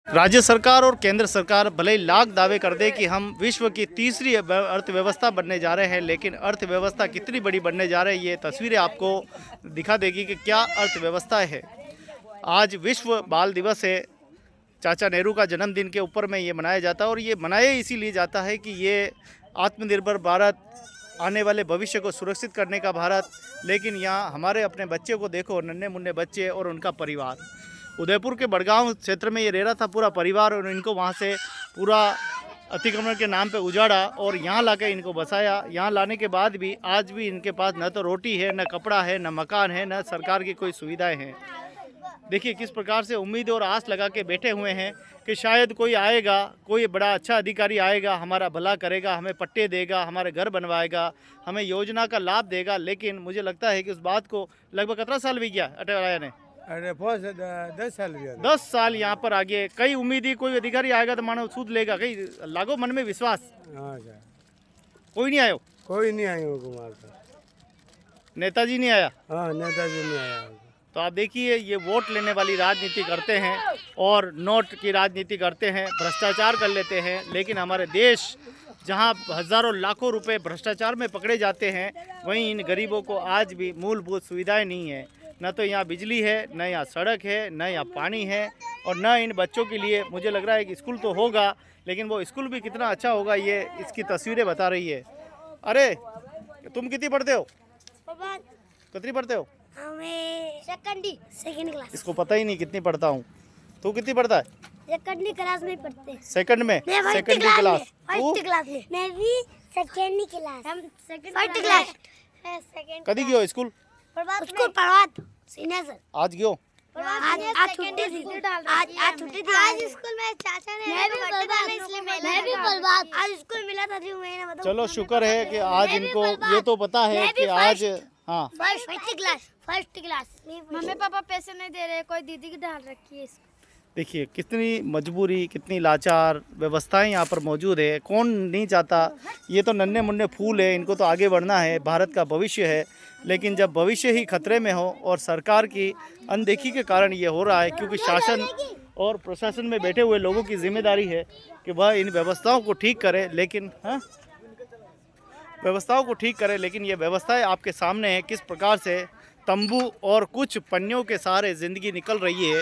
राज्य सरकार और केंद्र सरकार भले ही लाख दावे कर दे कि हम विश्व की तीसरी अर्थव्यवस्था बनने जा रहे हैं, लेकिन अर्थव्यवस्था कितनी बड़ी बनने जा रही है ये तस्वीरें आपको दिखा देगी कि क्या अर्थव्यवस्था है। आज विश्व बाल दिवस है। चाचा नेहरू का जन्मदिन के ऊपर में ये मनाया जाता है और ये मनाया इसीलिए जाता है कि ये आत्मनिर्भर भारत, आने वाले भविष्य को सुरक्षित करने का भारत। लेकिन यहाँ हमारे अपने बच्चे को देखो, नन्हे मुन्ने बच्चे और उनका परिवार। उदयपुर के बड़गांव क्षेत्र में ये रह रहा था पूरा परिवार, और इनको वहाँ से पूरा अतिक्रमण के नाम पे उजाड़ा और यहाँ लाके इनको बसाया। यहाँ लाने के बाद भी आज भी इनके पास न तो रोटी है, न कपड़ा है, न मकान है, न सरकार की कोई सुविधाएं हैं। देखिए किस प्रकार से उम्मीद और आस लगा के बैठे हुए हैं कि शायद कोई आएगा, कोई बड़ा अच्छा अधिकारी आएगा, हमारा भला करेगा, हमें पट्टे देगा, हमारे घर बनवाएगा, हमें योजना का लाभ देगा। लेकिन मुझे लगता है कि उस बात को लगभग 17 साल भी गया अटल ने। अरे बहुत 10 साल भी 10 साल यहाँ पर आगे कई उम्मीदी, कोई अधिकारी आएगा तो मानो सूद लेगा, कहीं लागो मन में विश्वास। हाँ सर, कोई नहीं आयो, कोई नहीं आया कुमार सर। नेताजी नहीं आया। हाँ, नेताजी नहीं आया। तो आप देखिए ये वोट लेने वाली राजनीति करते हैं और नोट की राजनीति करते हैं, भ्रष्टाचार कर लेते हैं। लेकिन हमारे देश जहां हज़ारों लाखों रुपए भ्रष्टाचार में पकड़े जाते हैं, वहीं इन गरीबों को आज भी मूलभूत सुविधाएं नहीं है। न तो यहाँ बिजली है, न यहाँ सड़क है, न यहाँ पानी है, और न इन बच्चों के लिए मुझे लग रहा है कि स्कूल तो होगा, लेकिन वो स्कूल भी कितना अच्छा होगा ये इसकी तस्वीरें बता रही है। अरे तुम कितनी पढ़ते हो? कितनी पढ़ते हो? हमें सेकंड क्लास। इसको पता ही नहीं कितनी पढ़ता हूँ। तू कितनी पढ़ता है? सेकंड क्लास में पढ़ते। सेकंड में? Second class. फर्स्ट क्लास में। मैं भी सेकंड क्लास। हम सेकंड फर्स्ट क्लास। सेकंड। कदी गयो स्कूल? स्कूल पढ़वात सीनियर सर। आज गयो? आज छुट्टी थी। आज छुट्टी थी। आज स्कूल में चाचा ने मैं भी पढ़वात। आज स्कूल मिला था जी, मैंने बताया। चलो शुक्र है कि आज इनको ये तो पता है कि आज हाँ फर्स्ट क्लास। मम्मी पापा पैसे नहीं दे रहे, कोई दीदी की डाल रखी है इसको। देखिए कितनी मजबूरी, कितनी लाचार व्यवस्थाएं यहाँ पर मौजूद है। कौन नहीं चाहता, ये तो नन्हे मुन्ने फूल है, इनको तो आगे बढ़ना है, भारत का भविष्य है। लेकिन जब भविष्य ही खतरे में हो और सरकार की अनदेखी के कारण ये हो रहा है, क्योंकि शासन और प्रशासन में बैठे हुए लोगों की जिम्मेदारी है कि वह इन व्यवस्थाओं को ठीक करे। लेकिन व्यवस्थाओं को ठीक करे, लेकिन ये व्यवस्थाएं आपके सामने है किस प्रकार से तंबू और कुछ पन्नियों के सहारे ज़िंदगी निकल रही है।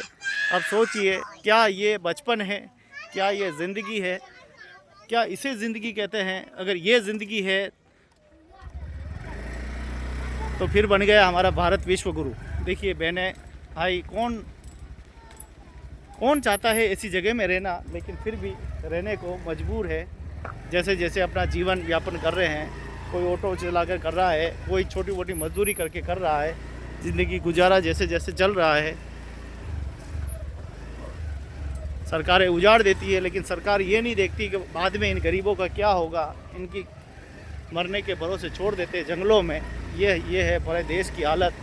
अब सोचिए, क्या ये बचपन है? क्या ये ज़िंदगी है? क्या इसे ज़िंदगी कहते हैं? अगर ये ज़िंदगी है तो फिर बन गया हमारा भारत विश्व गुरु। देखिए बहनें भाई, कौन चाहता है ऐसी जगह में रहना, लेकिन फिर भी रहने को मजबूर है। जैसे जैसे अपना जीवन यापन कर रहे हैं, कोई ऑटो चलाकर कर रहा है, कोई छोटी मोटी मजदूरी करके कर रहा है, ज़िंदगी गुजारा जैसे जैसे चल रहा है। सरकारें उजाड़ देती है, लेकिन सरकार ये नहीं देखती कि बाद में इन गरीबों का क्या होगा। इनकी मरने के भरोसे छोड़ देते हैं जंगलों में। ये है पूरे देश की हालत।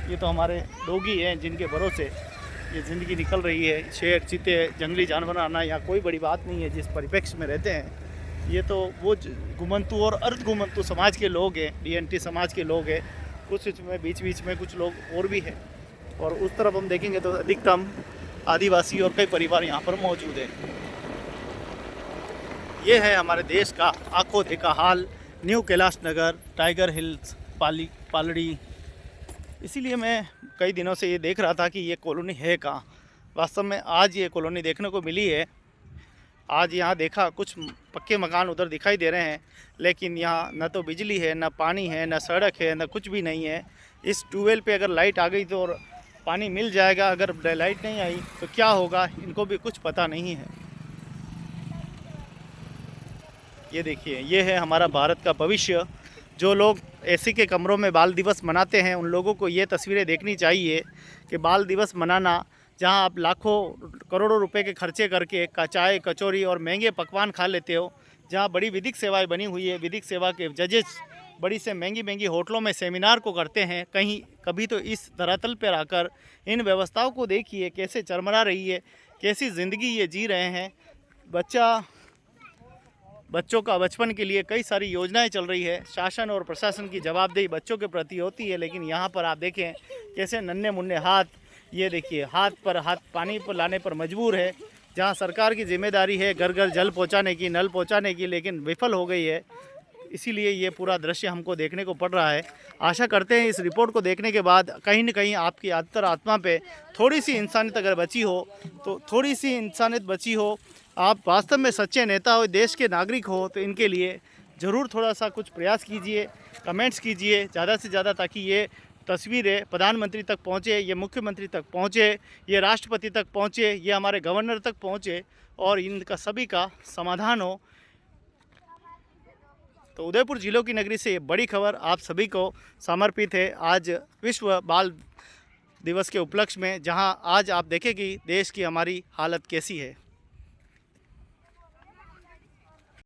ये तो हमारे डोगी हैं जिनके भरोसे ये ज़िंदगी निकल रही है। शेर, चीते, जंगली जानवर आना यहाँ कोई बड़ी बात नहीं है जिस परिप्रेक्ष्य में रहते हैं। ये तो वो घुमंतु और अर्ध घुमंतु समाज के लोग हैं, DNT समाज के लोग हैं। कुछ इसमें बीच में कुछ लोग और भी हैं, और उस तरफ हम देखेंगे तो अधिकतम आदिवासी और कई परिवार यहाँ पर मौजूद हैं। ये है हमारे देश का आंखों देखा हाल। New Kailash Nagar, tiger hills, Paldi. इसीलिए मैं कई दिनों से ये देख रहा था कि ये कॉलोनी है कहाँ। वास्तव में आज ये कॉलोनी देखने को मिली है। आज यहाँ देखा कुछ पक्के मकान उधर दिखाई दे रहे हैं, लेकिन यहाँ न तो बिजली है, न पानी है, न सड़क है, न कुछ भी नहीं है। इस ट्यूबवेल पे अगर लाइट आ गई तो पानी मिल जाएगा, अगर लाइट नहीं आई तो क्या होगा, इनको भी कुछ पता नहीं है। ये देखिए, ये है हमारा भारत का भविष्य। जो लोग एसी के कमरों में बाल दिवस मनाते हैं, उन लोगों को ये तस्वीरें देखनी चाहिए कि बाल दिवस मनाना, जहां आप लाखों करोड़ों रुपए के खर्चे करके चाय, कचौरी और महंगे पकवान खा लेते हो, जहां बड़ी विधिक सेवाएं बनी हुई है, विधिक सेवा के जजेस बड़ी से महंगी होटलों में सेमिनार को करते हैं, कभी तो इस धरातल पर आकर इन व्यवस्थाओं को देखिए कैसे चरमरा रही है, कैसी ज़िंदगी ये जी रहे हैं। बच्चों का बचपन के लिए कई सारी योजनाएं चल रही है। शासन और प्रशासन की जवाबदेही बच्चों के प्रति होती है, लेकिन यहाँ पर आप देखें कैसे नन्हे मुन्ने हाथ ये देखिए हाथ पर हाथ पानी पर लाने पर मजबूर है। जहाँ सरकार की जिम्मेदारी है घर घर जल पहुँचाने की, नल पहुँचाने की, लेकिन विफल हो गई है। इसीलिए ये पूरा दृश्य हमको देखने को पड़ रहा है। आशा करते हैं इस रिपोर्ट को देखने के बाद कहीं न कहीं आपकी अंतरात्मा पे थोड़ी सी इंसानियत अगर बची हो, तो थोड़ी सी इंसानियत बची हो, आप वास्तव में सच्चे नेता हो, देश के नागरिक हो, तो इनके लिए ज़रूर थोड़ा सा कुछ प्रयास कीजिए, कमेंट्स कीजिए ज़्यादा से ज़्यादा, ताकि ये तस्वीरें प्रधानमंत्री तक पहुँचे, ये मुख्यमंत्री तक पहुँचे, ये राष्ट्रपति तक पहुँचे, ये हमारे गवर्नर तक पहुँचे और इनका सभी का समाधान हो। तो उदयपुर जिलों की नगरी से ये बड़ी खबर आप सभी को समर्पित है आज विश्व बाल दिवस के उपलक्ष्य में, जहां आज आप देखें कि देश की हमारी हालत कैसी है।